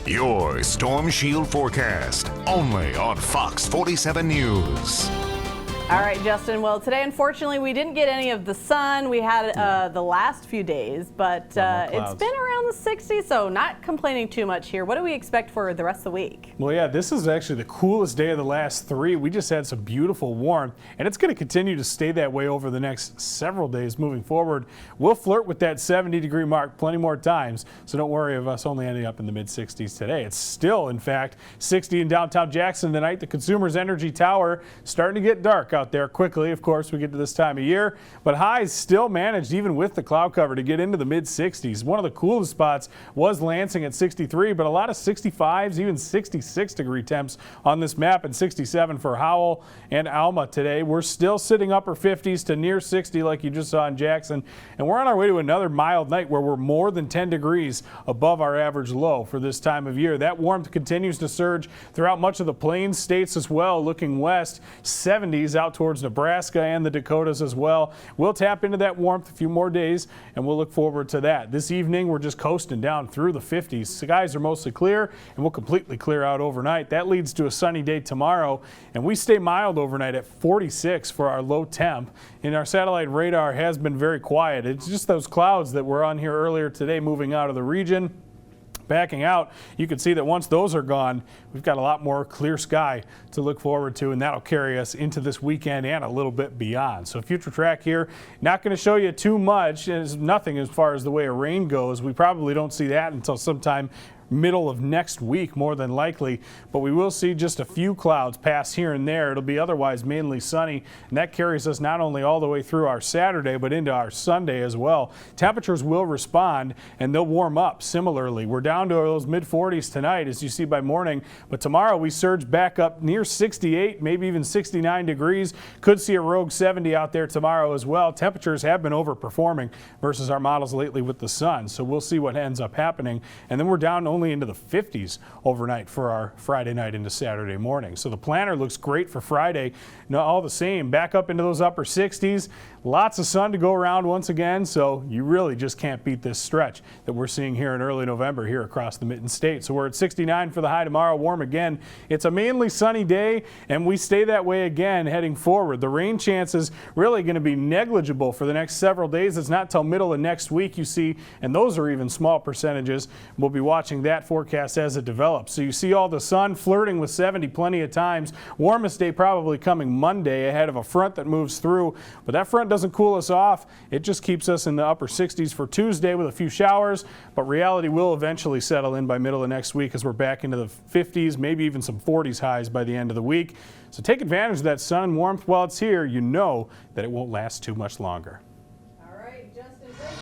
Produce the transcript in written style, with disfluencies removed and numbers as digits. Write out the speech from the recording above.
Your Storm Shield forecast, only on Fox 47 News. All right, Justin. Well, today, unfortunately, we didn't get any of the sun. We had the last few days, but it's been around the 60s, so not complaining too much here. What do we expect for the rest of the week? Well, yeah, this is actually the coolest day of the last 3. We just had some beautiful warmth, and it's going to continue to stay that way over the next several days moving forward. We'll flirt with that 70-degree mark plenty more times, so don't worry of us only ending up in the mid-60s today. It's still, in fact, 60 in downtown Jackson tonight. The Consumers Energy Tower starting to get dark out there quickly. Of course, we get to this time of year, but highs still managed, even with the cloud cover, to get into the mid-60s. One of the coolest spots was Lansing at 63, but a lot of 65s, even 66-degree temps on this map, and 67 for Howell and Alma today. We're still sitting upper 50s to near 60 like you just saw in Jackson, and we're on our way to another mild night where we're more than 10 degrees above our average low for this time of year. That warmth continues to surge throughout much of the Plains states as well, looking west, 70s out towards Nebraska and the Dakotas as well. We'll tap into that warmth a few more days, and we'll look forward to that. This evening, we're just coasting down through the 50s. Skies are mostly clear, and we'll completely clear out overnight. That leads to a sunny day tomorrow, and we stay mild overnight at 46 for our low temp. And our satellite radar has been very quiet. It's just those clouds that were on here earlier today moving out of the region. Backing out, you can see that once those are gone, we've got a lot more clear sky to look forward to, and that'll carry us into this weekend and a little bit beyond. So future track here, not going to show you too much. It's nothing as far as the way of rain goes. We probably don't see that until sometime middle of next week, more than likely, but we will see just a few clouds pass here and there. It'll be otherwise mainly sunny, and that carries us not only all the way through our Saturday, but into our Sunday as well. Temperatures will respond, and they'll warm up similarly. We're down to those mid-40s tonight, as you see by morning, but tomorrow we surge back up near 68, maybe even 69 degrees. Could see a rogue 70 out there tomorrow as well. Temperatures have been overperforming versus our models lately with the sun, so we'll see what ends up happening. And then we're down only into the 50s overnight for our Friday night into Saturday morning. So the planner looks great for Friday. No, all the same, back up into those upper 60s. Lots of sun to go around once again, so you really just can't beat this stretch that we're seeing here in early November here across the Mitten State. So we're at 69 for the high tomorrow, warm again. It's a mainly sunny day, and we stay that way again heading forward. The rain chances really going to be negligible for the next several days. It's not till middle of next week you see, and those are even small percentages. We'll be watching that forecast as it develops. So you see all the sun flirting with 70 plenty of times. Warmest day probably coming Monday ahead of a front that moves through, but that front doesn't cool us off. It just keeps us in the upper 60s for Tuesday with a few showers, but reality will eventually settle in by middle of next week as we're back into the 50s, maybe even some 40s highs by the end of the week. So take advantage of that sun and warmth while it's here. You know that it won't last too much longer.